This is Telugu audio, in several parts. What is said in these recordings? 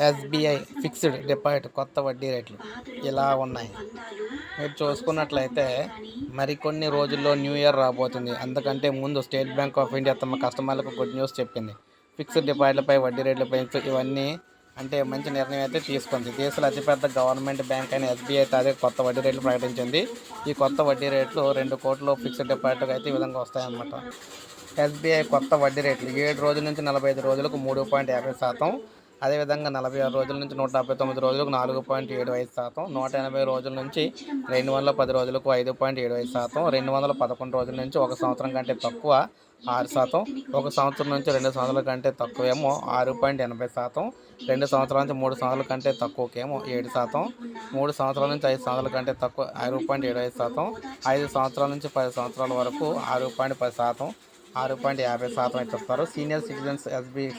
ఎస్బీఐ ఫిక్స్డ్ డిపాజిట్ కొత్త వడ్డీ రేట్లు ఇలా ఉన్నాయి. మీరు చూసుకున్నట్లయితే మరికొన్ని రోజుల్లో న్యూ ఇయర్ రాబోతుంది. అందుకంటే ముందు స్టేట్ బ్యాంక్ ఆఫ్ ఇండియా తమ కస్టమర్లకు గుడ్ న్యూస్ చెప్పింది. ఫిక్స్డ్ డిపాజిట్లపై వడ్డీ రేట్లు పెంచు ఇవన్నీ అంటే మంచి నిర్ణయం అయితే తీసుకుంది. దేశంలో అతిపెద్ద గవర్నమెంట్ బ్యాంక్ అయిన ఎస్బీఐ తాజాగా కొత్త వడ్డీ రేట్లు ప్రకటించింది. ఈ కొత్త వడ్డీ రేట్లు 2 కోట్ల ఫిక్స్డ్ డిపాజిట్లకు అయితే ఈ విధంగా వస్తాయన్నమాట. ఎస్బీఐ కొత్త వడ్డీ రేట్లు 7 రోజుల నుంచి 45 రోజులకు 3.50%, అదేవిధంగా 46 రోజుల నుంచి 179 రోజులకు 4.75%, 180 రోజుల నుంచి 210 రోజులకు 5.75%, 211 రోజుల నుంచి 1 సంవత్సరం కంటే తక్కువ 6%, 1 సంవత్సరం నుంచి 2 సంవత్సరాల కంటే తక్కువేమో 6.80%, 2 సంవత్సరాల నుంచి 3 సంవత్సరాల కంటే తక్కువకేమో 7%, 3 సంవత్సరాల నుంచి 5 సంవత్సరాల కంటే తక్కువ 6.75%, 5 సంవత్సరాల నుంచి 10 సంవత్సరాల వరకు 6.10%, 6.50% అయితే ఇస్తారు. సీనియర్ సిటిజన్స్ ఎస్బీఐ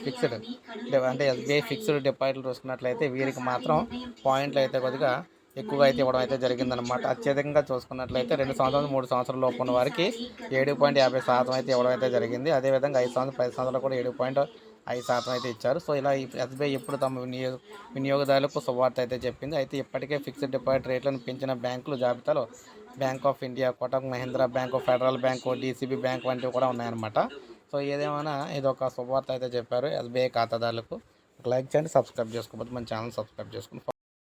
ఫిక్స్డ్ డిపాజిట్లు చూసుకున్నట్లయితే వీరికి మాత్రం పాయింట్లు అయితే కొద్దిగా ఎక్కువగా అయితే ఇవ్వడం అయితే జరిగిందనమాట. అత్యధికంగా చూసుకున్నట్లయితే 2 సంవత్సరాలు 3 సంవత్సరాల లోపు ఉన్న వారికి 7.50% అయితే ఇవ్వడం అయితే జరిగింది. అదేవిధంగా 5 సంవత్సరాలు 10 సంవత్సరాలు కూడా 7.5% అయితే ఇచ్చారు. సో ఇలా ఈ ఎస్బీఐ ఎప్పుడు తమ వినియోగదారులకు శుభవార్త అయితే చెప్పింది. అయితే ఇప్పటికే ఫిక్స్డ్ డిపాజిట్ రేట్లను పెంచిన బ్యాంకుల జాబితాలో bank of India, Kotak Mahindra bank, federal bank, DCB bank వంటివి కూడా ఉన్నాయన్నమాట. సో ఏదేమైనా ఇది ఒక శుభవార్త అయితే చెప్పారు ఎస్బీఐ ఖాతాదారులకు. ఒక లైక్ చేయండి, సబ్స్క్రైబ్ చేసుకోకపోతే మన ఛానల్ సబ్స్క్రైబ్ చేసుకుని